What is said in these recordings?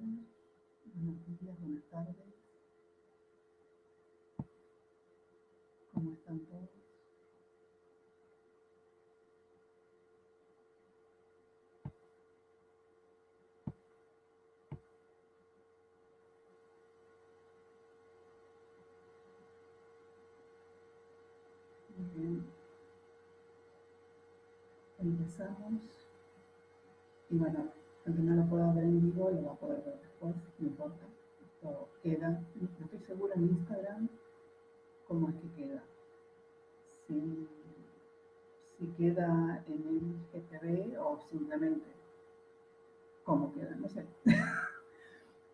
buenos días, buenas tardes. ¿Cómo están todos? Muy bien. Empezamos. Y bueno, aunque no lo pueda ver en vivo, lo va a poder ver después, no importa. Esto queda, no estoy segura en Instagram cómo es que queda. Si, si queda en el GTV o simplemente cómo queda, no sé.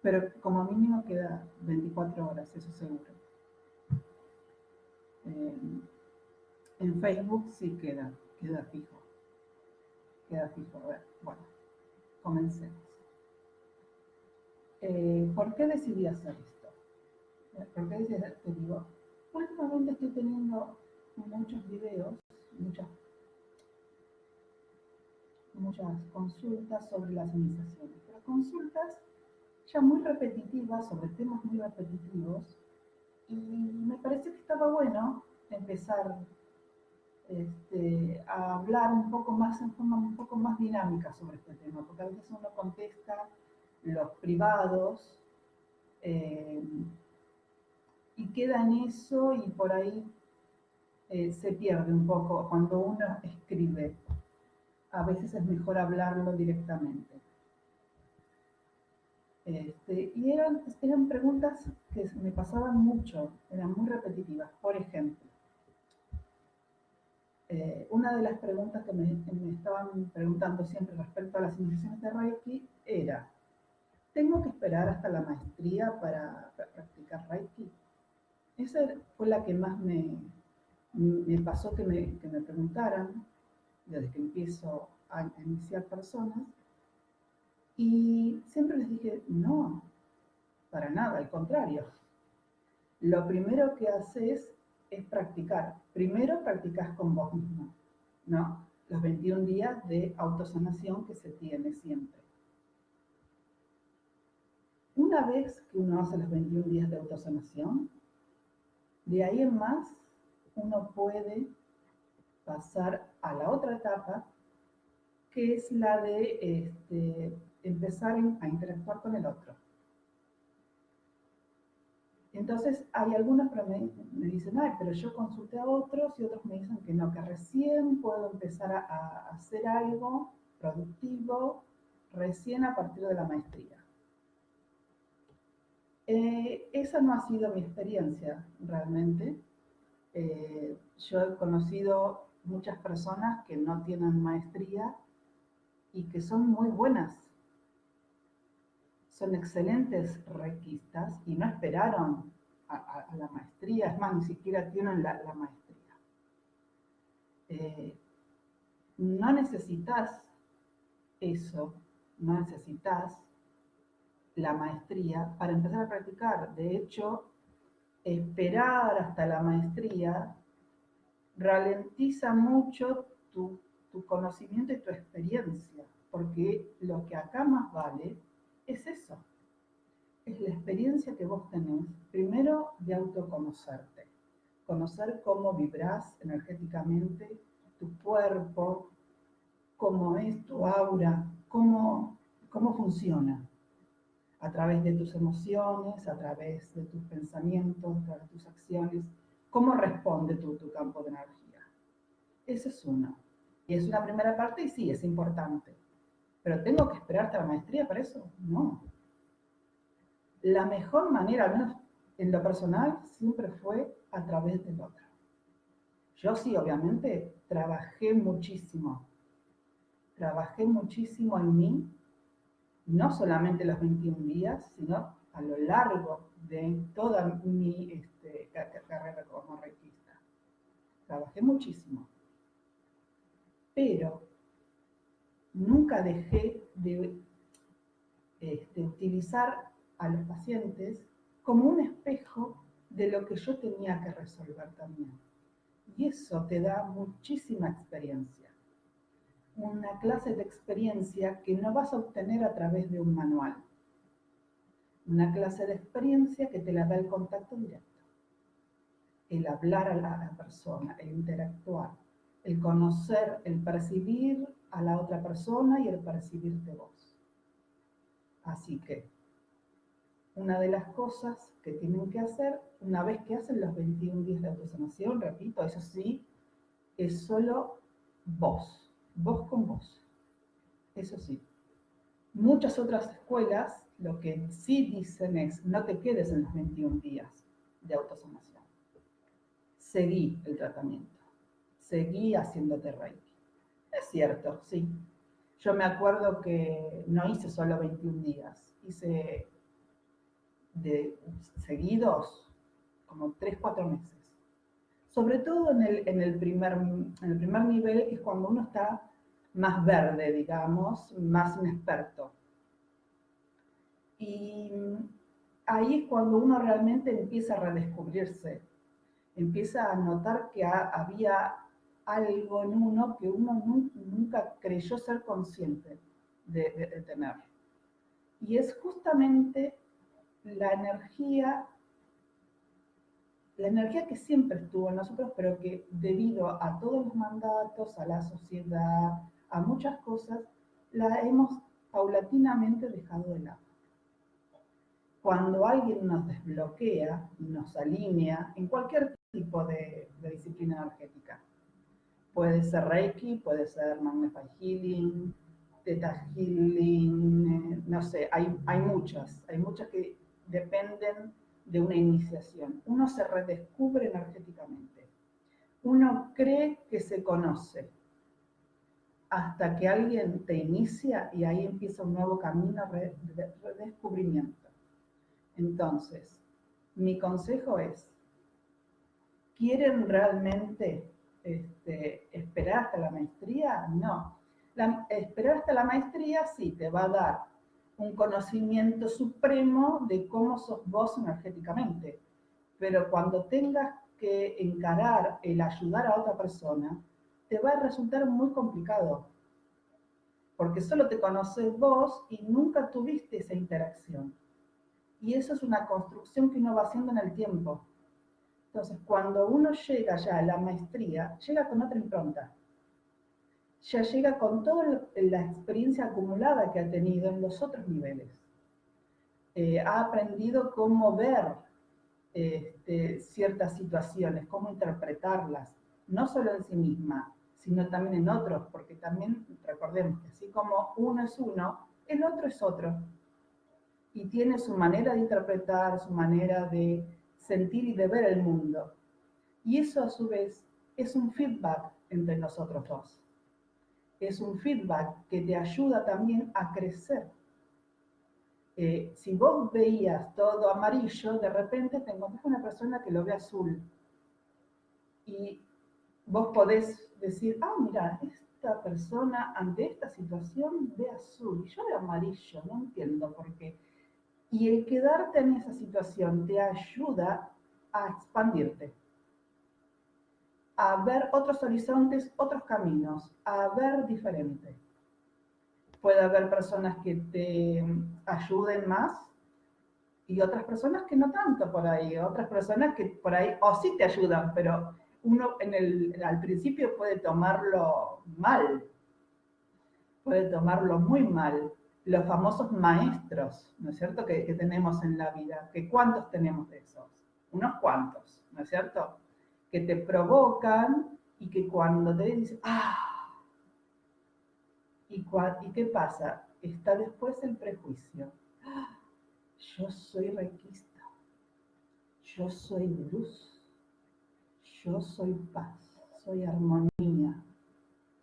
Pero como mínimo queda 24 horas, eso seguro. En Facebook sí queda fijo. Queda fijo. A ver, bueno, comencemos. ¿Por qué decidí hacer esto? ¿Por qué decidí hacer? Te digo, últimamente estoy teniendo muchos videos, muchas consultas sobre las iniciaciones, pero consultas ya muy repetitivas, sobre temas muy repetitivos, y me pareció que estaba bueno empezar a hablar un poco más, en forma un poco más dinámica sobre este tema, porque a veces uno contesta los privados eh, y queda en eso y por ahí se pierde un poco cuando uno escribe. A veces es mejor hablarlo directamente. Y eran preguntas que me pasaban mucho, eran muy repetitivas. Por ejemplo, una de las preguntas que me estaban preguntando siempre respecto a las iniciaciones de Reiki era, ¿tengo que esperar hasta la maestría para practicar Reiki? Esa fue la que más me pasó que me preguntaran desde que empiezo a iniciar personas. Y siempre les dije, no, para nada, al contrario. Lo primero que haces es practicar. Primero practicas con vos mismo, ¿no? Los 21 días de autosanación que se tiene siempre. Una vez que uno hace los 21 días de autosanación, de ahí en más uno puede pasar a la otra etapa, que es la de empezar a interactuar con el otro. Entonces hay algunos que me dicen, ay, pero yo consulté a otros y otros me dicen que no, que recién puedo empezar a hacer algo productivo recién a partir de la maestría. Esa no ha sido mi experiencia realmente. Yo he conocido muchas personas que no tienen maestría y que son muy buenas. Son excelentes reikistas y no esperaron a la maestría, es más, ni siquiera tienen la maestría. No necesitas eso, no necesitas la maestría para empezar a practicar. De hecho, esperar hasta la maestría ralentiza mucho tu conocimiento y tu experiencia, porque lo que acá más vale es eso, es la experiencia que vos tenés, primero de autoconocerte, conocer cómo vibrás energéticamente, tu cuerpo, cómo es tu aura, cómo funciona a través de tus emociones, a través de tus pensamientos, a través de tus acciones, cómo responde tu campo de energía. Ese es uno. Y es una primera parte y sí, es importante. Pero ¿tengo que esperar hasta la maestría para eso? No. La mejor manera, al menos en lo personal, siempre fue a través del otro. Yo sí, obviamente, trabajé muchísimo en mí, no solamente los 21 días, sino a lo largo de toda mi carrera como reikista. Trabajé muchísimo, pero nunca dejé de utilizar a los pacientes como un espejo de lo que yo tenía que resolver también. Y eso te da muchísima experiencia. Una clase de experiencia que no vas a obtener a través de un manual. Una clase de experiencia que te la da el contacto directo, el hablar a la persona, el interactuar, el conocer, el percibir a la otra persona y el percibirte vos. Así que una de las cosas que tienen que hacer, una vez que hacen los 21 días de autosanación, repito, eso sí, es solo vos con vos. Eso sí. Muchas otras escuelas lo que sí dicen es, no te quedes en los 21 días de autosanación. Seguí el tratamiento. Seguí haciéndote Reiki. Es cierto, sí. Yo me acuerdo que no hice solo 21 días, hice de seguidos como 3, 4 meses. Sobre todo en el primer nivel, que es cuando uno está más verde, digamos, más inexperto. Y ahí es cuando uno realmente empieza a redescubrirse, empieza a notar que había algo en uno que uno nunca creyó ser consciente de tener. Y es justamente la energía que siempre estuvo en nosotros, pero que debido a todos los mandatos, a la sociedad, a muchas cosas, la hemos paulatinamente dejado de lado. Cuando alguien nos desbloquea, nos alinea en cualquier tipo de disciplina energética, puede ser Reiki, puede ser Magnify Healing, Theta Healing, no sé, hay muchas que dependen de una iniciación. Uno se redescubre energéticamente. Uno cree que se conoce hasta que alguien te inicia y ahí empieza un nuevo camino de redescubrimiento. Entonces, mi consejo es, ¿quieren realmente esperar hasta la maestría? No. Esperar hasta la maestría sí te va a dar un conocimiento supremo de cómo sos vos energéticamente. Pero cuando tengas que encarar el ayudar a otra persona, te va a resultar muy complicado. Porque solo te conoces vos y nunca tuviste esa interacción. Y eso es una construcción que uno va haciendo en el tiempo. Entonces, cuando uno llega ya a la maestría, llega con otra impronta. Ya llega con toda la experiencia acumulada que ha tenido en los otros niveles. Ha aprendido cómo ver ciertas situaciones, cómo interpretarlas, no solo en sí misma, sino también en otros, porque también recordemos que así como uno es uno, el otro es otro. Y tiene su manera de interpretar, su manera de sentir y de ver el mundo. Y eso a su vez es un feedback entre nosotros dos. Es un feedback que te ayuda también a crecer. Si vos veías todo amarillo, de repente te encontrás con una persona que lo ve azul. Y vos podés decir, mira, esta persona ante esta situación ve azul y yo veo amarillo, no entiendo por qué. Y el quedarte en esa situación te ayuda a expandirte, a ver otros horizontes, otros caminos, a ver diferente. Puede haber personas que te ayuden más y otras personas que no tanto por ahí, otras personas que por ahí, o sí te ayudan, pero uno al principio puede tomarlo mal, puede tomarlo muy mal. Los famosos maestros, ¿no es cierto?, que tenemos en la vida, que ¿cuántos tenemos de esos? Unos cuantos, ¿no es cierto?, que te provocan y que cuando te dicen, ¿y qué pasa? Está después el prejuicio. Yo soy reikista, yo soy luz, yo soy paz, soy armonía,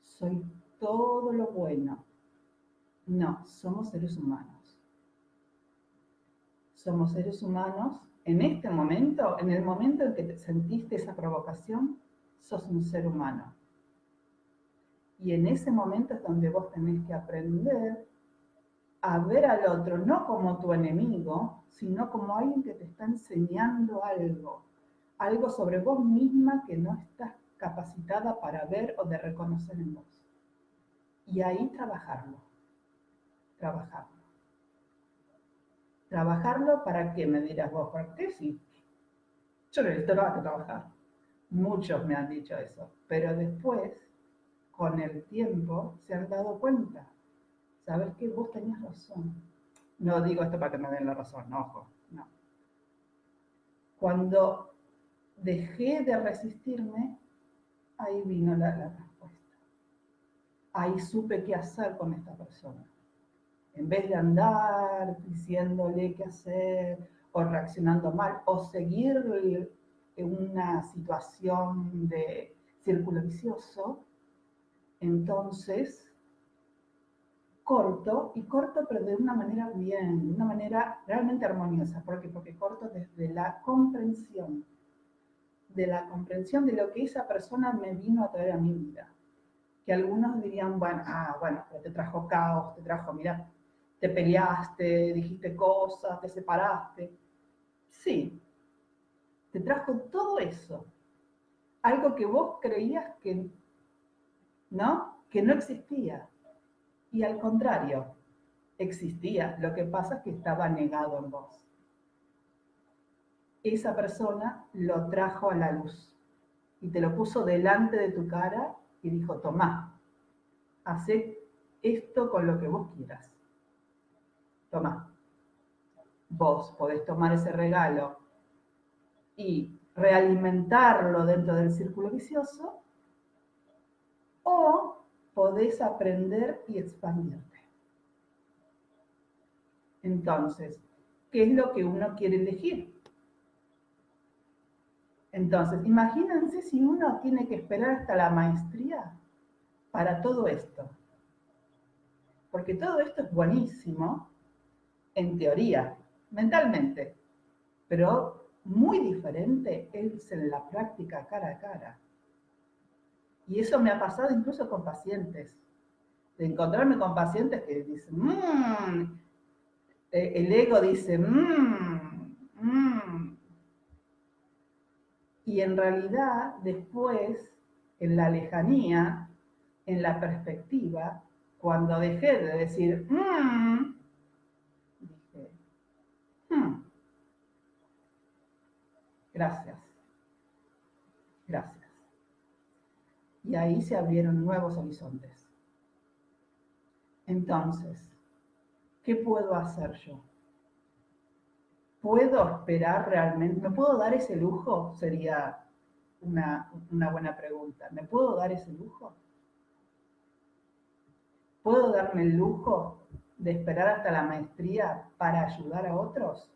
soy todo lo bueno. No, somos seres humanos. Somos seres humanos. En este momento, en el momento en que te sentiste esa provocación, sos un ser humano. Y en ese momento es donde vos tenés que aprender a ver al otro, no como tu enemigo, sino como alguien que te está enseñando algo sobre vos misma que no estás capacitada para ver o de reconocer en vos. Y ahí trabajarlo. ¿Trabajarlo para qué? Me dirás vos, ¿por qué? Sí, yo no necesito nada que trabajar. Muchos me han dicho eso, pero después, con el tiempo, se han dado cuenta. ¿Sabes qué? Vos tenías razón. No digo esto para que me den la razón, no, ojo, no. Cuando dejé de resistirme, ahí vino la respuesta. Ahí supe qué hacer con esta persona. En vez de andar diciéndole qué hacer o reaccionando mal o seguir en una situación de círculo vicioso, entonces corto, y corto pero de una manera bien, de una manera realmente armoniosa. ¿Por qué? Porque corto desde la comprensión de lo que esa persona me vino a traer a mi vida. Que algunos dirían, bueno, bueno, pero te trajo caos, te trajo, mira, te peleaste, dijiste cosas, te separaste. Sí, te trajo todo eso. Algo que vos creías que no existía. Y al contrario, existía. Lo que pasa es que estaba negado en vos. Esa persona lo trajo a la luz y te lo puso delante de tu cara y dijo, tomá, hacé esto con lo que vos quieras. Tomá. Vos podés tomar ese regalo y realimentarlo dentro del círculo vicioso, o podés aprender y expandirte. Entonces, ¿qué es lo que uno quiere elegir? Entonces, imagínense si uno tiene que esperar hasta la maestría para todo esto. Porque todo esto es buenísimo, en teoría, mentalmente, pero muy diferente es en la práctica cara a cara. Y eso me ha pasado incluso con pacientes, de encontrarme con pacientes que dicen, el ego dice, y en realidad después, en la lejanía, en la perspectiva, cuando dejé de decir, dije, gracias, gracias. Y ahí se abrieron nuevos horizontes. Entonces, ¿qué puedo hacer yo? ¿Puedo esperar realmente? ¿Me puedo dar ese lujo? Sería una buena pregunta. ¿Me puedo dar ese lujo? ¿Puedo darme el lujo de esperar hasta la maestría para ayudar a otros?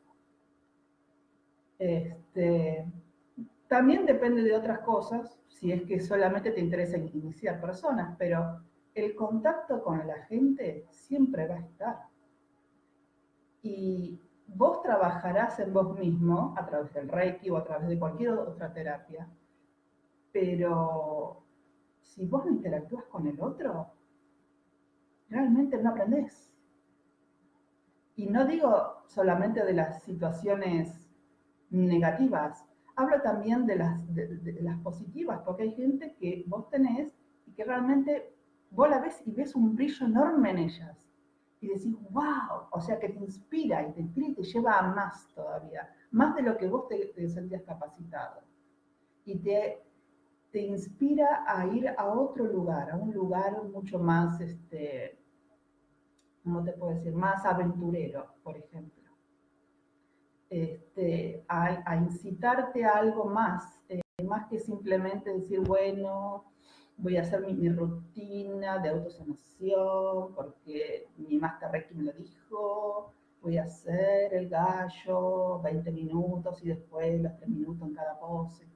También depende de otras cosas, si es que solamente te interesa iniciar personas, pero el contacto con la gente siempre va a estar. Y vos trabajarás en vos mismo a través del Reiki o a través de cualquier otra terapia, pero si vos no interactúas con el otro, realmente no aprendés. Y no digo solamente de las situaciones negativas, hablo también de las positivas, porque hay gente que vos tenés y que realmente vos la ves y ves un brillo enorme en ellas. Y decís, wow, o sea que te inspira y te lleva a más todavía, más de lo que vos te sentías capacitado. Y te inspira a ir a otro lugar, a un lugar mucho más, ¿cómo te puedo decir? Más aventurero, por ejemplo. A incitarte a algo más que simplemente decir, bueno, voy a hacer mi rutina de autosanación porque mi Master Reiki me lo dijo, voy a hacer el gallo 20 minutos y después los 3 minutos en cada pose.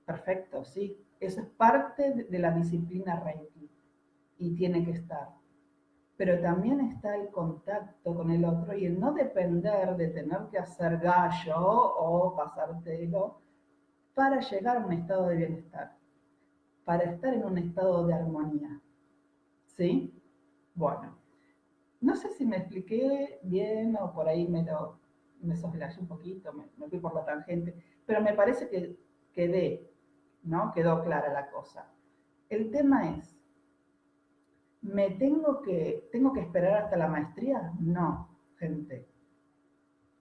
Perfecto, sí. Eso es parte de la disciplina Reiki y tiene que estar. Pero también está el contacto con el otro y el no depender de tener que hacer gallo o pasártelo para llegar a un estado de bienestar, para estar en un estado de armonía. ¿Sí? Bueno, no sé si me expliqué bien o por ahí me soslayé un poquito, me fui por la tangente, pero me parece que ¿no? Quedó clara la cosa. El tema es, ¿tengo que esperar hasta la maestría? No, gente.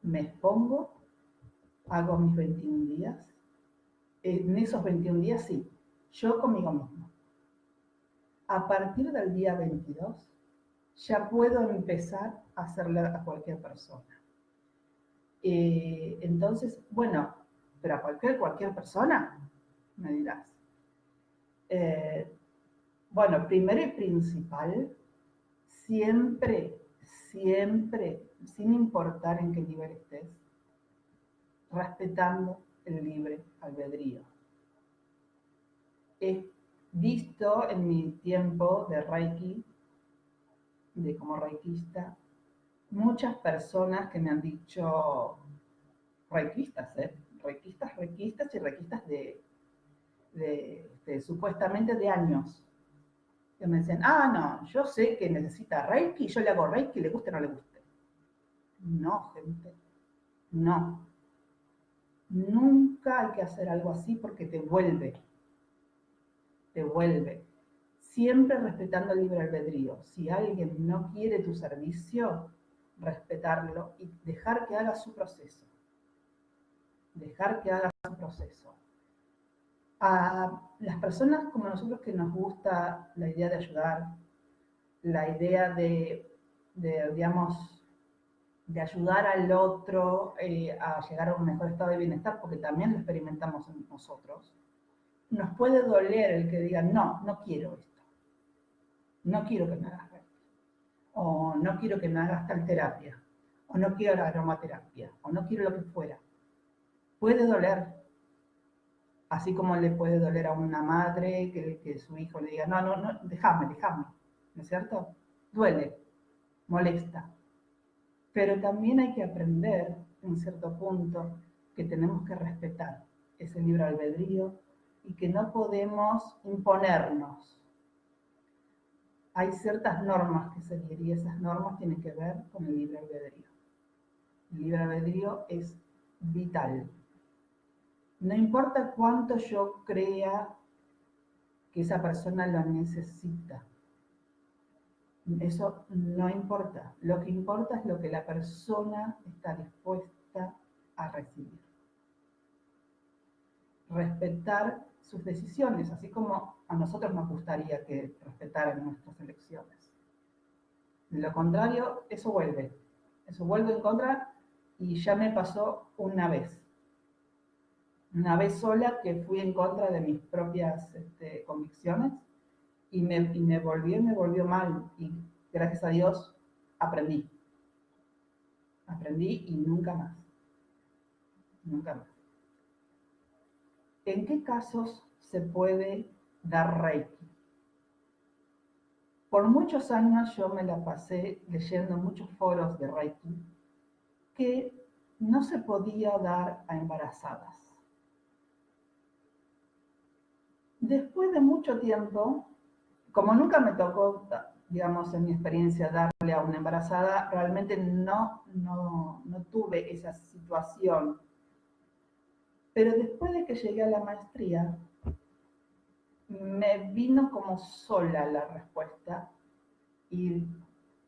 me expongo, hago mis 21 días. En esos 21 días, sí, yo conmigo mismo. A partir del día 22, ya puedo empezar a hacerle a cualquier persona. Entonces, bueno, pero a cualquier persona, me dirás. Eh, bueno, primero y principal, siempre, siempre, sin importar en qué nivel estés, respetando el libre albedrío. He visto en mi tiempo de Reiki, de como reikista, muchas personas que me han dicho, reikistas, reikistas y reikistas supuestamente de años, que me decían, no, yo sé que necesita Reiki, yo le hago Reiki, le guste o no le guste. No, gente, no. Nunca hay que hacer algo así porque te vuelve. Siempre respetando el libre albedrío. Si alguien no quiere tu servicio, respetarlo y dejar que haga su proceso. A las personas como nosotros que nos gusta la idea de ayudar, la idea digamos, de ayudar al otro a llegar a un mejor estado de bienestar, porque también lo experimentamos en nosotros, nos puede doler el que digan, no, no quiero esto, no quiero que me hagas reiki, o no quiero que me hagas tal terapia, o no quiero la aromaterapia, o no quiero lo que fuera. Puede doler, así como le puede doler a una madre que su hijo le diga, no, no, no, déjame, ¿no es cierto? Duele, molesta. Pero también hay que aprender, en cierto punto, que tenemos que respetar ese libre albedrío y que no podemos imponernos. Hay ciertas normas que seguir y esas normas tienen que ver con el libre albedrío. El libre albedrío es vital. No importa cuánto yo crea que esa persona lo necesita. Eso no importa. Lo que importa es lo que la persona está dispuesta a recibir. Respetar sus decisiones, así como a nosotros nos gustaría que respetaran nuestras elecciones. De lo contrario, eso vuelve en contra, y ya me pasó una vez sola que fui en contra de mis propias convicciones y me volvió mal, y gracias a Dios aprendí y nunca más. ¿En qué casos se puede dar Reiki? Por muchos años yo me la pasé leyendo muchos foros de Reiki que no se podía dar a embarazadas. Después de mucho tiempo, como nunca me tocó, digamos, en mi experiencia darle a una embarazada, realmente no tuve esa situación. Pero después de que llegué a la maestría, me vino como sola la respuesta y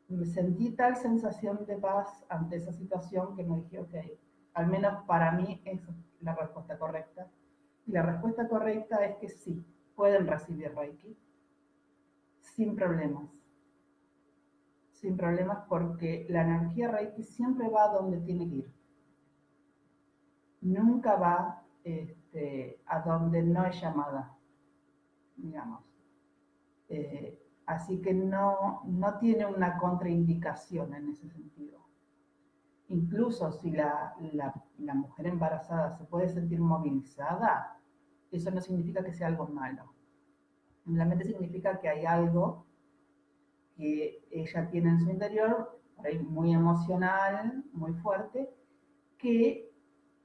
me sentí tal sensación de paz ante esa situación que me dije, ok, al menos para mí es la respuesta correcta. Y la respuesta correcta es que sí, pueden recibir Reiki sin problemas. Sin problemas, porque la energía Reiki siempre va donde tiene que ir. Nunca va a donde no es llamada, digamos. Así que no tiene una contraindicación en ese sentido. Incluso si la mujer embarazada se puede sentir movilizada, eso no significa que sea algo malo. Simplemente significa que hay algo que ella tiene en su interior, por ahí muy emocional, muy fuerte, que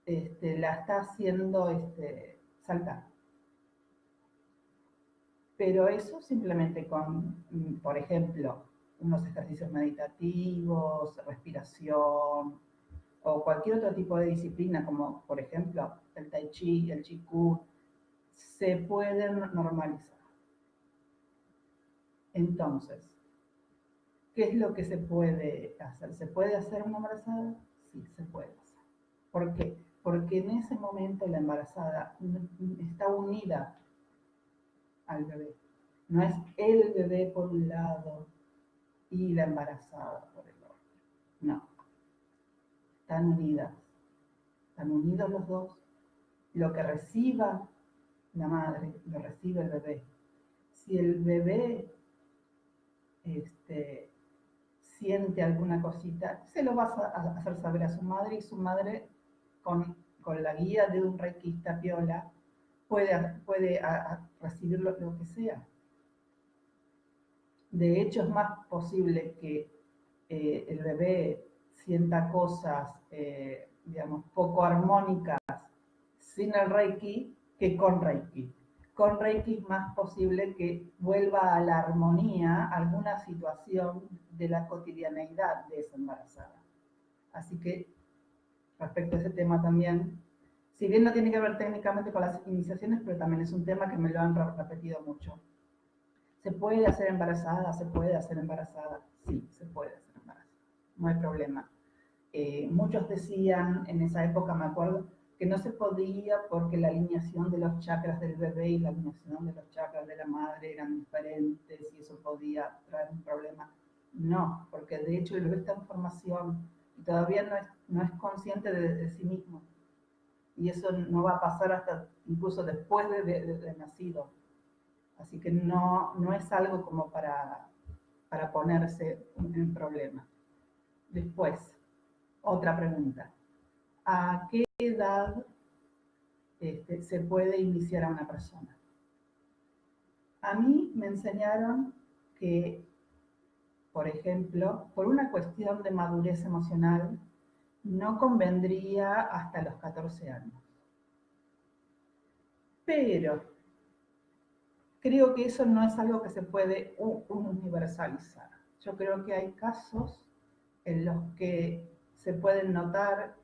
la está haciendo saltar. Pero eso simplemente con, por ejemplo, unos ejercicios meditativos, respiración, o cualquier otro tipo de disciplina, como por ejemplo el Tai Chi, el Qigong, se pueden normalizar. Entonces, ¿qué es lo que se puede hacer? ¿Se puede hacer una embarazada? sí, se puede hacer. ¿Por qué? Porque en ese momento la embarazada está unida al bebé. No es el bebé por un lado y la embarazada por el otro. No, están unidas. Están unidos los dos. Lo que reciba la madre, lo recibe el bebé. Si el bebé siente alguna cosita, se lo vas a hacer saber a su madre y su madre, con la guía de un reikista piola, puede recibir lo que sea. De hecho, es más posible que el bebé sienta cosas, digamos, poco armónicas sin el Reiki que con Reiki. Con Reiki es más posible que vuelva a la armonía alguna situación de la cotidianeidad de esa embarazada. Así que, respecto a ese tema también, si bien no tiene que ver técnicamente con las iniciaciones, pero también es un tema que me lo han repetido mucho. ¿Se puede hacer embarazada? ¿Se puede hacer embarazada? Sí, se puede hacer embarazada. No hay problema. Muchos decían en esa época, me acuerdo, que no se podía porque la alineación de los chakras del bebé y la alineación de los chakras de la madre eran diferentes y eso podía traer un problema. No, porque de hecho el bebé está en formación y todavía no es consciente de sí mismo. Y eso no va a pasar hasta incluso después de nacido. Así que no es algo como para ponerse en problema. Después, otra pregunta. ¿A qué edad se puede iniciar a una persona? A mí me enseñaron que, por ejemplo, por una cuestión de madurez emocional, no convendría hasta los 14 años. Pero creo que eso no es algo que se puede universalizar. Yo creo que hay casos en los que se pueden notar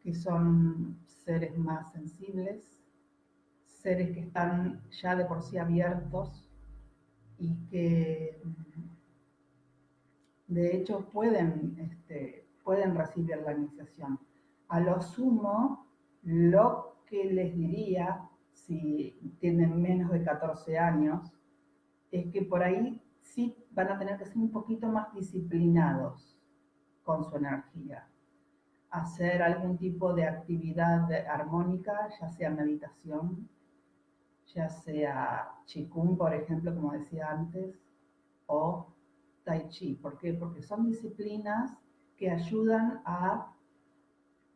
que son seres más sensibles, seres que están ya de por sí abiertos y que de hecho pueden recibir la iniciación. A lo sumo, lo que les diría, si tienen menos de 14 años, es que por ahí sí van a tener que ser un poquito más disciplinados con su energía. Hacer algún tipo de actividad armónica, ya sea meditación, ya sea Qigong, por ejemplo, como decía antes, o Tai Chi. ¿Por qué? Porque son disciplinas que ayudan a,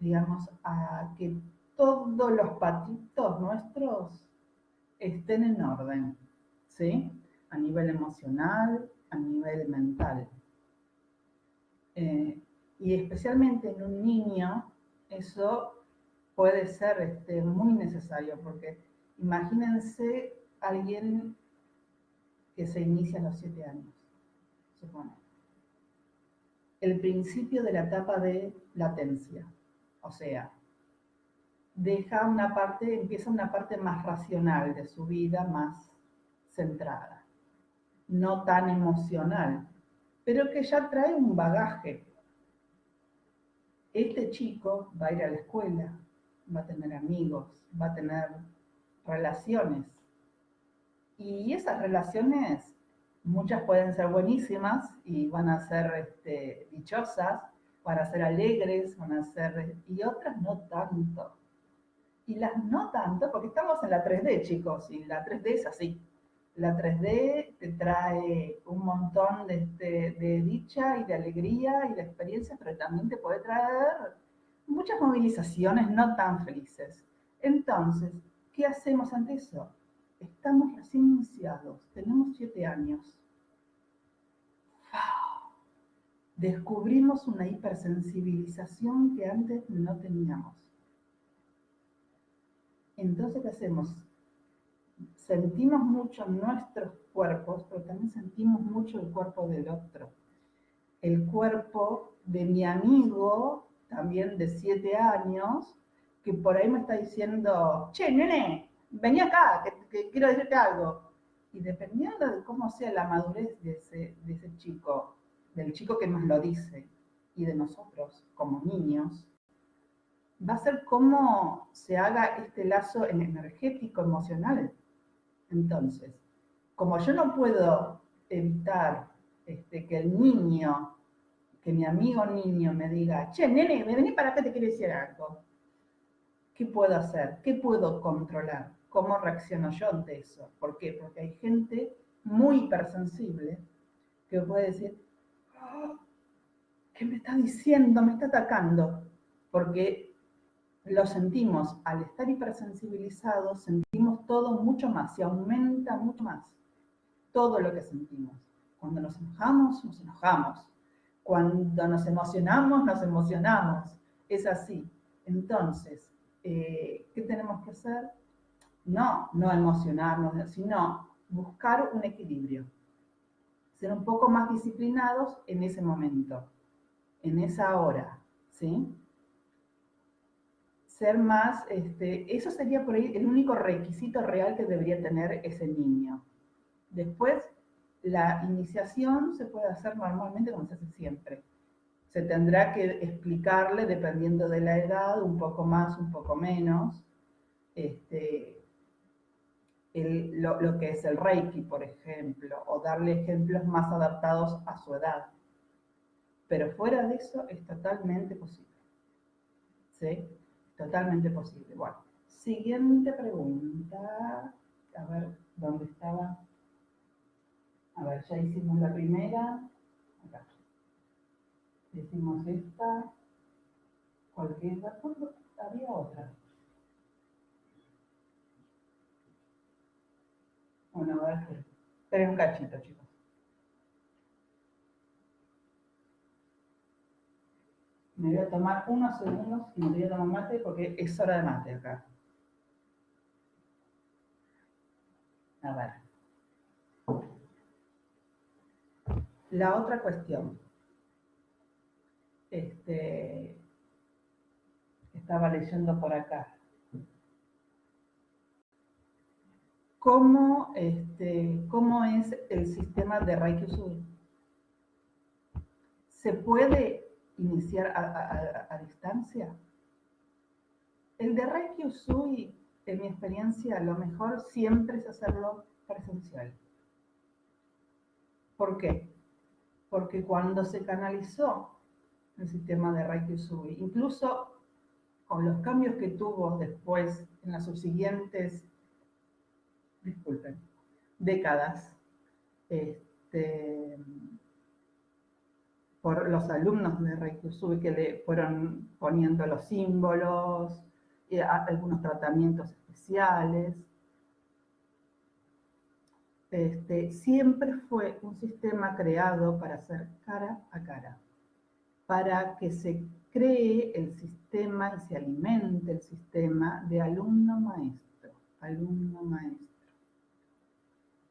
digamos, a que todos los patitos nuestros estén en orden, ¿sí? A nivel emocional, a nivel mental. Y especialmente en un niño, eso puede ser muy necesario, porque imagínense alguien que se inicia a los 7 años, supone. El principio de la etapa de latencia, o sea, empieza una parte más racional de su vida, más centrada, no tan emocional, pero que ya trae un bagaje. Este chico va a ir a la escuela, va a tener amigos, va a tener relaciones. Y esas relaciones, muchas pueden ser buenísimas y van a ser dichosas, van a ser alegres, y otras no tanto. Y las no tanto, porque estamos en la 3D, chicos, y la 3D es así. La 3D te trae un montón de dicha y de alegría y de experiencias, pero también te puede traer muchas movilizaciones no tan felices. Entonces, ¿qué hacemos ante eso? Estamos recién iniciados, tenemos 7 años. Descubrimos una hipersensibilización que antes no teníamos. Entonces, ¿qué hacemos? Sentimos mucho nuestros cuerpos, pero también sentimos mucho el cuerpo del otro. El cuerpo de mi amigo, también de 7 años, que por ahí me está diciendo, che, nene, vení acá, que quiero decirte algo. Y dependiendo de cómo sea la madurez de ese chico, del chico que nos lo dice, y de nosotros como niños, va a ser cómo se haga este lazo energético, emocional. Entonces, como yo no puedo evitar que el niño, que mi amigo niño me diga, che, nene, vení para acá, te quiero decir algo. ¿Qué puedo hacer? ¿Qué puedo controlar? ¿Cómo reacciono yo ante eso? ¿Por qué? Porque hay gente muy hipersensible que puede decir, oh, ¿qué me está diciendo? Me está atacando. Porque lo sentimos, al estar hipersensibilizados, sentimos todo mucho más, se aumenta mucho más todo lo que sentimos. Cuando nos enojamos, nos enojamos. Cuando nos emocionamos, nos emocionamos. Es así. Entonces, ¿qué tenemos que hacer? No emocionarnos, sino buscar un equilibrio. Ser un poco más disciplinados en ese momento, en esa hora, ¿sí? Ser más, eso sería por ahí el único requisito real que debería tener ese niño. Después, la iniciación se puede hacer normalmente como se hace siempre. Se tendrá que explicarle, dependiendo de la edad, un poco más, un poco menos, lo que es el Reiki, por ejemplo, o darle ejemplos más adaptados a su edad. Pero fuera de eso es totalmente posible. ¿Sí? Totalmente posible. Bueno, siguiente pregunta. A ver, ¿dónde estaba? A ver, ya hicimos la primera. Acá. Hicimos esta. Cualquier dato. Había otra. Bueno, a ver. Esperen un cachito, chicos. Me voy a tomar unos segundos y me voy a tomar mate porque es hora de mate acá. A ver. La otra cuestión. Estaba leyendo por acá. ¿Cómo es el sistema de Reiki Usui? ¿Se puede iniciar a distancia? El de Reiki Usui, en mi experiencia, lo mejor siempre es hacerlo presencial. ¿Por qué? Porque cuando se canalizó el sistema de Reiki Usui, incluso con los cambios que tuvo después en las subsiguientes, disculpen, décadas, por los alumnos de Reiki Usui que le fueron poniendo los símbolos, algunos tratamientos especiales. Siempre fue un sistema creado para hacer cara a cara, para que se cree el sistema y se alimente el sistema de alumno-maestro, alumno-maestro.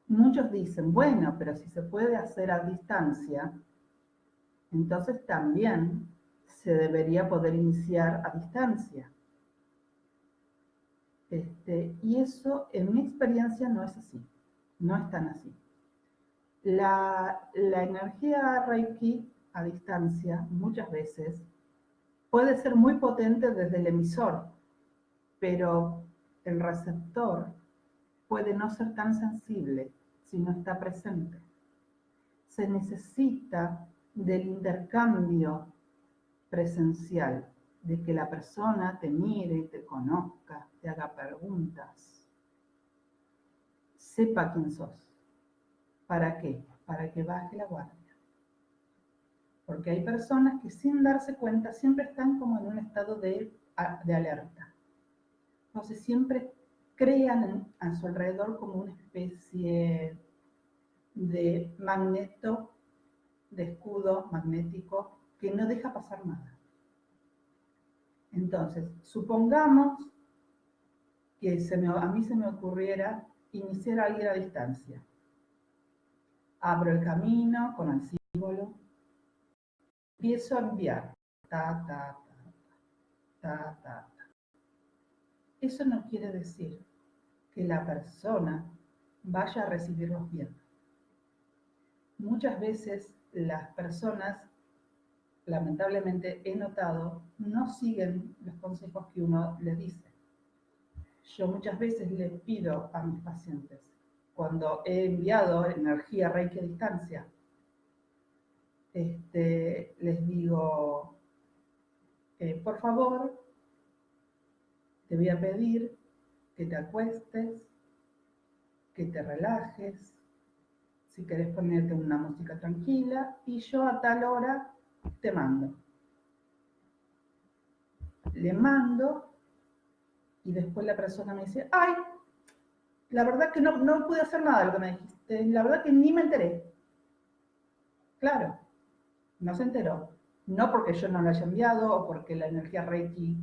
Muchos dicen, bueno, pero si se puede hacer a distancia, entonces también se debería poder iniciar a distancia. Y eso, en mi experiencia, no es así, no es tan así. La energía Reiki a distancia, muchas veces, puede ser muy potente desde el emisor, pero el receptor puede no ser tan sensible si no está presente. Se necesita del intercambio presencial, de que la persona te mire, te conozca, te haga preguntas, sepa quién sos. ¿Para qué? Para que baje la guardia. Porque hay personas que sin darse cuenta siempre están como en un estado de alerta. Entonces siempre crean a su alrededor como una especie de magneto, de escudo magnético que no deja pasar nada. Entonces, supongamos que a mí se me ocurriera iniciar a alguien a distancia. Abro el camino con el símbolo, empiezo a enviar, ta, ta, ta, ta, ta, ta. Eso no quiere decir que la persona vaya a recibirlos bien. Muchas veces las personas lamentablemente he notado, no siguen los consejos que uno les dice. Yo muchas veces les pido a mis pacientes, cuando he enviado energía Reiki a distancia, les digo, por favor, te voy a pedir que te acuestes, que te relajes, si querés ponerte una música tranquila, y yo a tal hora te mando. Le mando y después la persona me dice, ay, la verdad que no pude hacer nada de lo que me dijiste, la verdad que ni me enteré. Claro, no se enteró. No porque yo no lo haya enviado o porque la energía Reiki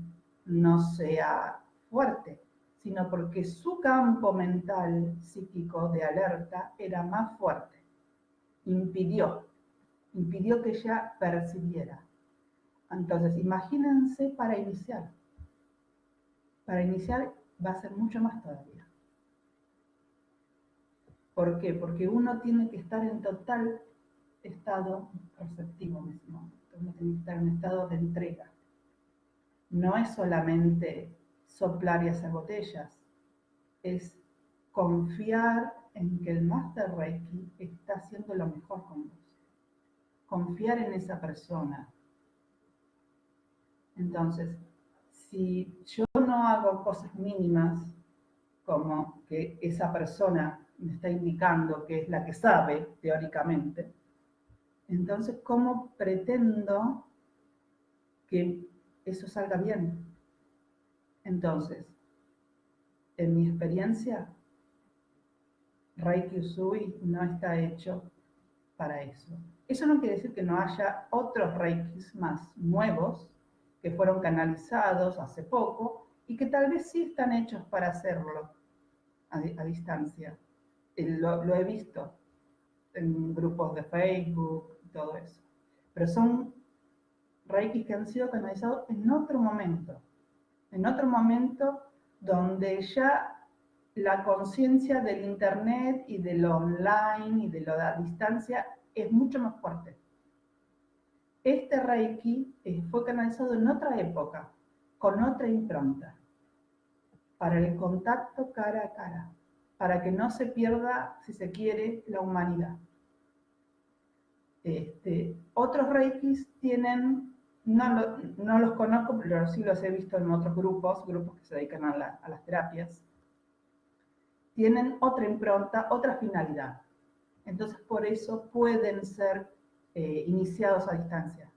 no sea fuerte, sino porque su campo mental psíquico de alerta era más fuerte. Impidió que ella percibiera. Entonces, imagínense para iniciar. Para iniciar va a ser mucho más todavía. ¿Por qué? Porque uno tiene que estar en total estado receptivo en ese momento. Uno tiene que estar en estado de entrega. No es solamente soplar y hacer botellas, es confiar en que el Master Reiki está haciendo lo mejor con vos. Confiar en esa persona. Entonces, si yo no hago cosas mínimas, como que esa persona me está indicando que es la que sabe, teóricamente, entonces, ¿cómo pretendo que eso salga bien? Entonces, en mi experiencia, Reiki Usui no está hecho para eso. Eso no quiere decir que no haya otros Reikis más nuevos que fueron canalizados hace poco y que tal vez sí están hechos para hacerlo a distancia. Lo he visto en grupos de Facebook y todo eso. Pero son Reikis que han sido canalizados en otro momento donde ya la conciencia del internet y de lo online y de lo a distancia es mucho más fuerte. Este Reiki fue canalizado en otra época, con otra impronta, para el contacto cara a cara, para que no se pierda, si se quiere, la humanidad. Otros Reikis tienen, no los conozco, pero sí los he visto en otros grupos que se dedican a las terapias, tienen otra impronta, otra finalidad. Entonces, por eso pueden ser iniciados a distancia,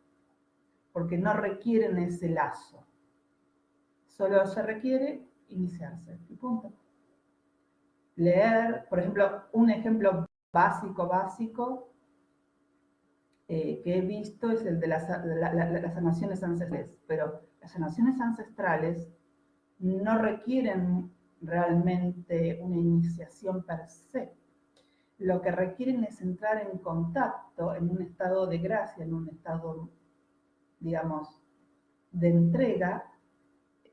porque no requieren ese lazo. Solo se requiere iniciarse, y punto. Leer, por ejemplo, un ejemplo básico que he visto es el de las sanaciones ancestrales, pero las sanaciones ancestrales no requieren realmente una iniciación per se. Lo que requieren es entrar en contacto en un estado de gracia, en un estado, digamos, de entrega,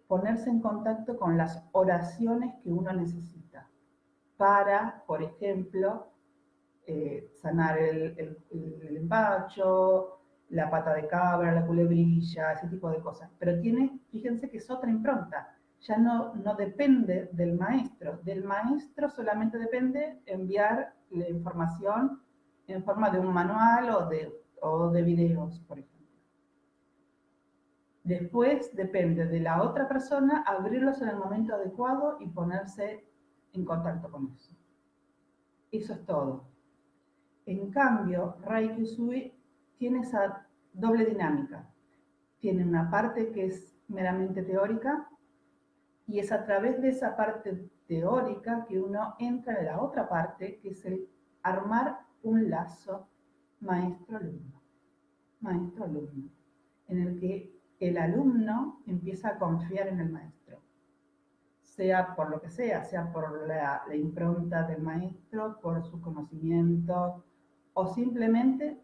ponerse en contacto con las oraciones que uno necesita para, por ejemplo, sanar el empacho, la pata de cabra, la culebrilla, ese tipo de cosas. Pero fíjense que es otra impronta. Ya no depende del maestro solamente depende enviar la información en forma de un manual o de videos, por ejemplo. Después depende de la otra persona abrirlos en el momento adecuado y ponerse en contacto con eso. Eso es todo. En cambio, Reiki Usui tiene esa doble dinámica. Tiene una parte que es meramente teórica y es a través de esa parte teórica que uno entra en la otra parte, que es el armar un lazo maestro-alumno. Maestro-alumno, en el que el alumno empieza a confiar en el maestro. Sea por lo que sea por la impronta del maestro, por su conocimiento, o simplemente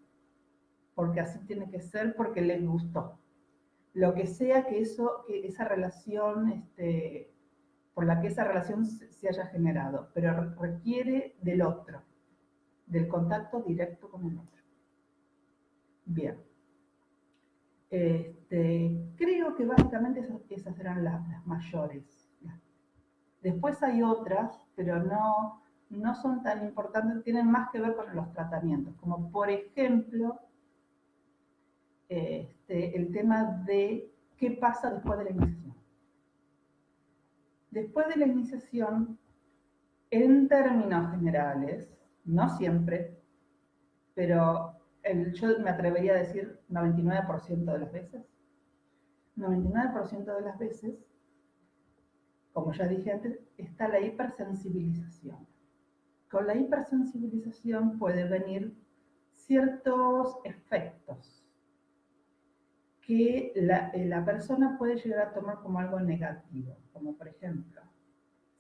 porque así tiene que ser, porque les gustó. Lo que sea que esa relación, por la que esa relación se haya generado, pero requiere del otro, del contacto directo con el otro. Bien. Creo que básicamente esas eran las mayores. Después hay otras, pero no son tan importantes, tienen más que ver con los tratamientos, como por ejemplo el tema de qué pasa después de la iniciación. Después de la iniciación, en términos generales, no siempre, pero yo me atrevería a decir 99% de las veces, 99% de las veces, como ya dije antes, está la hipersensibilización. Con la hipersensibilización puede venir ciertos efectos que la persona puede llegar a tomar como algo negativo, como por ejemplo,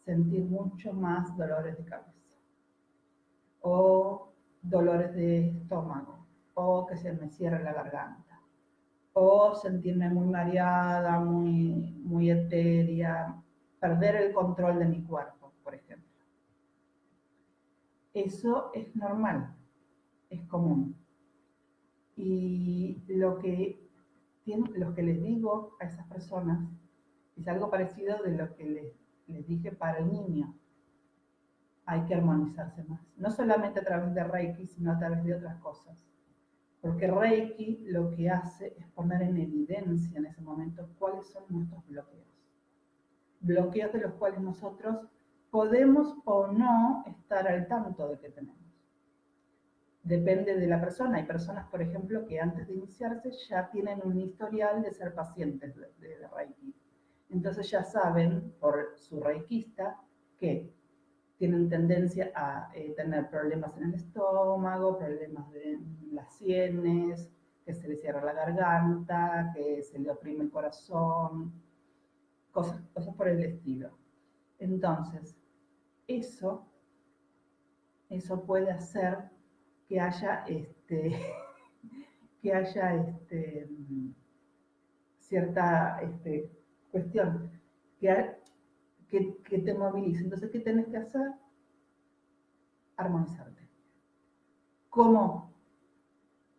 sentir mucho más dolores de cabeza, o dolores de estómago, o que se me cierre la garganta, o sentirme muy mareada, muy etérea, perder el control de mi cuerpo, por ejemplo. Eso es normal, es común. Y lo que les digo a esas personas es algo parecido de lo que les dije para el niño. Hay que armonizarse más. No solamente a través de Reiki, sino a través de otras cosas. Porque Reiki lo que hace es poner en evidencia en ese momento cuáles son nuestros bloqueos. Bloqueos de los cuales nosotros podemos o no estar al tanto de que tenemos. Depende de la persona. Hay personas, por ejemplo, que antes de iniciarse ya tienen un historial de ser pacientes de Reiki. Entonces ya saben, por su reikista, que tienen tendencia a tener problemas en el estómago, problemas en las sienes, que se le cierra la garganta, que se le oprime el corazón, cosas por el estilo. Entonces, eso puede hacer que haya cierta cuestión que te movilice. Entonces, ¿qué tenés que hacer? Armonizarte. ¿Cómo?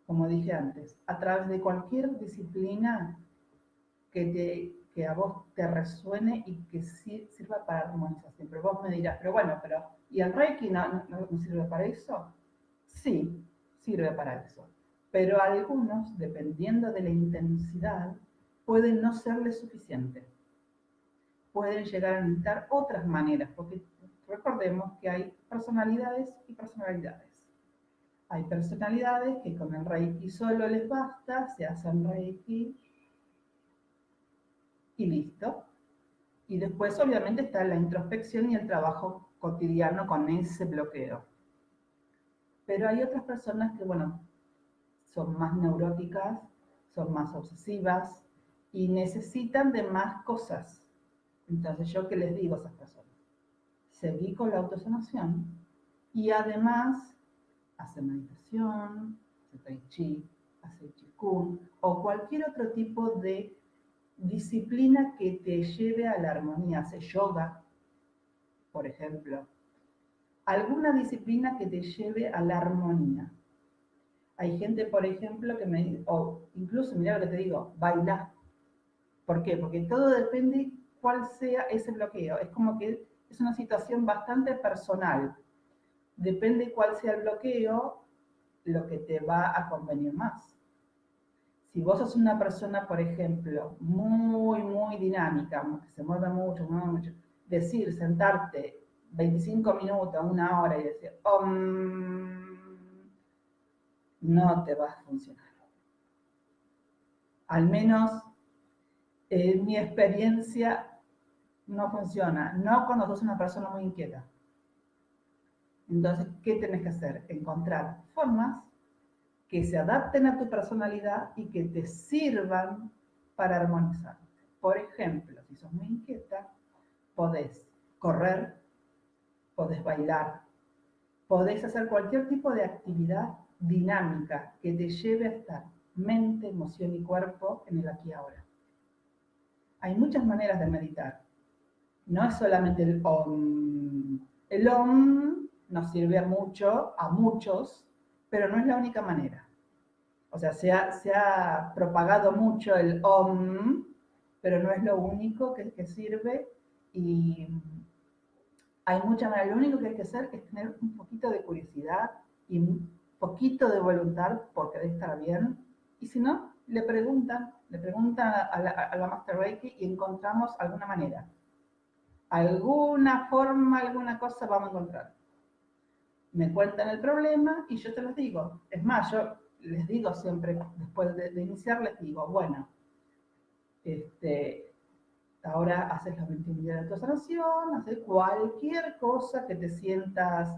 Como dije antes, a través de cualquier disciplina que a vos te resuene y que sirva para armonización. Pero vos me dirás, pero bueno, ¿y el Reiki no sirve para eso? Sí, sirve para eso. Pero a algunos, dependiendo de la intensidad, pueden no serles suficiente. Pueden llegar a necesitar otras maneras, porque recordemos que hay personalidades y personalidades. Hay personalidades que con el Reiki solo les basta, se hacen Reiki y listo. Y después obviamente está la introspección y el trabajo cotidiano con ese bloqueo. Pero hay otras personas que, bueno, son más neuróticas, son más obsesivas y necesitan de más cosas. Entonces, ¿yo qué les digo a esas personas? Seguí con la autosanación y además hace meditación, hace tai chi, hace qigong o cualquier otro tipo de disciplina que te lleve a la armonía. Hace yoga, por ejemplo. Alguna disciplina que te lleve a la armonía. Hay gente, por ejemplo, que me dice, o incluso, mira lo que te digo, bailar. ¿Por qué? Porque todo depende cuál sea ese bloqueo. Es como que es una situación bastante personal. Depende cuál sea el bloqueo, lo que te va a convenir más. Si vos sos una persona, por ejemplo, muy dinámica, que se mueve mucho, decir, sentarte 25 minutos, una hora y decir, no te va a funcionar. Al menos en mi experiencia no funciona. No cuando sos una persona muy inquieta. Entonces, ¿qué tenés que hacer? Encontrar formas que se adapten a tu personalidad y que te sirvan para armonizarte. Por ejemplo, si sos muy inquieta, podés correr, podés bailar, podés hacer cualquier tipo de actividad dinámica que te lleve a estar mente, emoción y cuerpo en el aquí y ahora. Hay muchas maneras de meditar. No es solamente el OM. El OM nos sirve mucho, a muchos, pero no es la única manera. O sea, se ha propagado mucho el OM, pero no es lo único que sirve y hay mucha manera. Lo único que hay que hacer es tener un poquito de curiosidad y un poquito de voluntad por querer estar bien. Y si no, le preguntan a la Master Reiki y encontramos alguna manera. Alguna forma, alguna cosa vamos a encontrar. Me cuentan el problema y yo te los digo. Es más, yo les digo siempre, después de iniciar, les digo, bueno, ahora haces los 21 días de autosanación, haces cualquier cosa que te sientas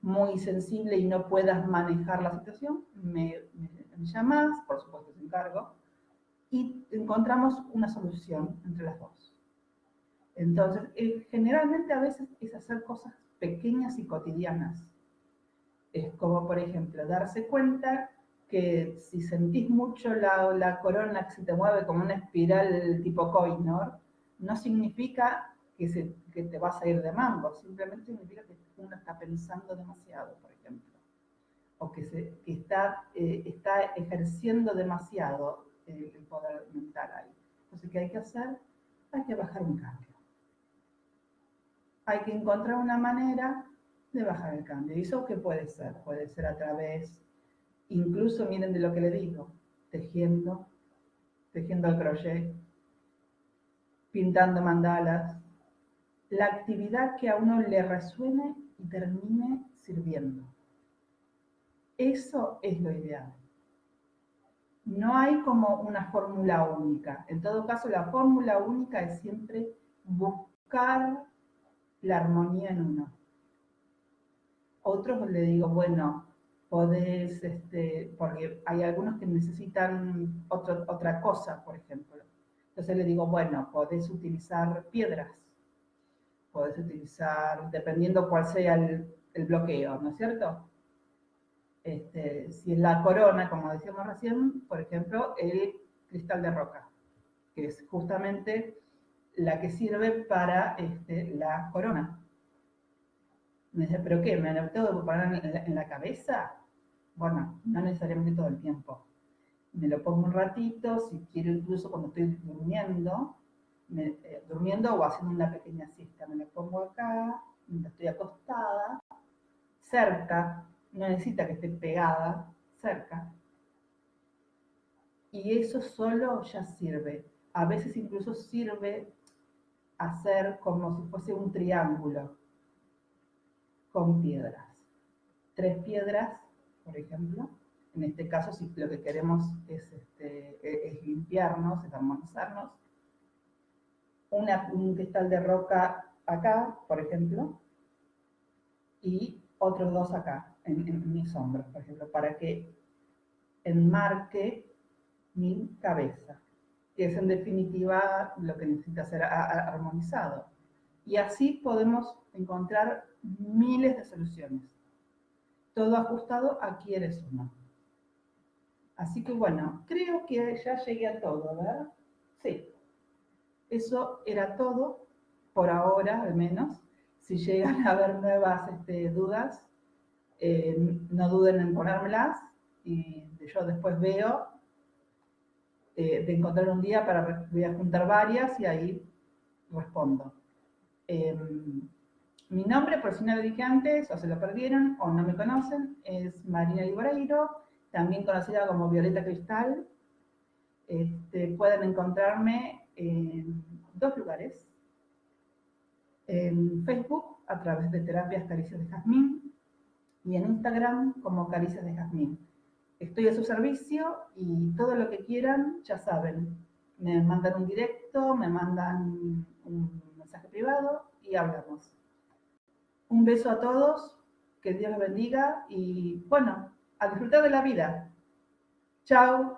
muy sensible y no puedas manejar la situación, me llamas, por supuesto te encargo, y encontramos una solución entre las dos. Entonces, generalmente a veces es hacer cosas pequeñas y cotidianas. Es como, por ejemplo, darse cuenta que si sentís mucho la corona que se te mueve como una espiral tipo Koinor, no significa que te vas a ir de mambo, simplemente significa que uno está pensando demasiado, por ejemplo, o que está ejerciendo demasiado el poder mental ahí. Entonces, ¿qué hay que hacer? Hay que bajar un cambio. Hay que encontrar una manera de bajar el cambio. ¿Y eso qué puede ser? Puede ser a través, incluso miren de lo que le digo, tejiendo el crochet, pintando mandalas, la actividad que a uno le resuene y termine sirviendo. Eso es lo ideal. No hay como una fórmula única. En todo caso, la fórmula única es siempre buscar la armonía en uno. Otros le digo, bueno, podés, porque hay algunos que necesitan otra cosa, por ejemplo. Entonces le digo, bueno, podés utilizar piedras, podés utilizar, dependiendo cuál sea el bloqueo, ¿no es cierto? Si es la corona, como decíamos recién, por ejemplo, el cristal de roca, que es justamente la que sirve para la corona. Me dice, ¿pero qué? ¿Me lo tengo que poner en la cabeza? Bueno, no necesariamente todo el tiempo. Me lo pongo un ratito, si quiero incluso cuando estoy durmiendo, durmiendo o haciendo una pequeña siesta. Me lo pongo acá, mientras estoy acostada, cerca, no necesita que esté pegada, cerca. Y eso solo ya sirve. A veces incluso sirve hacer como si fuese un triángulo con piedras. 3 piedras, por ejemplo. En este caso, si lo que queremos es limpiarnos, es armonizarnos. Un cristal de roca acá, por ejemplo, y otros 2 acá, en mis hombros, por ejemplo, para que enmarque mi cabeza, que es en definitiva lo que necesita ser armonizado. Y así podemos encontrar miles de soluciones. Todo ajustado a quién eres uno. Así que bueno, creo que ya llegué a todo, ¿verdad? Sí, eso era todo, por ahora al menos. Si llegan a haber nuevas dudas, no duden en ponérmelas y yo después veo de encontrar un día voy a juntar varias y ahí respondo. Mi nombre, por si no lo dije antes, o se lo perdieron, o no me conocen, es Marina Liboreiro, también conocida como Violeta Cristal. Pueden encontrarme en 2 lugares. En Facebook, a través de Terapias Caricias de Jazmín, y en Instagram como Caricias de Jazmín. Estoy a su servicio y todo lo que quieran, ya saben. Me mandan un directo, me mandan un mensaje privado y hablamos. Un beso a todos, que Dios los bendiga y bueno, a disfrutar de la vida. Chao.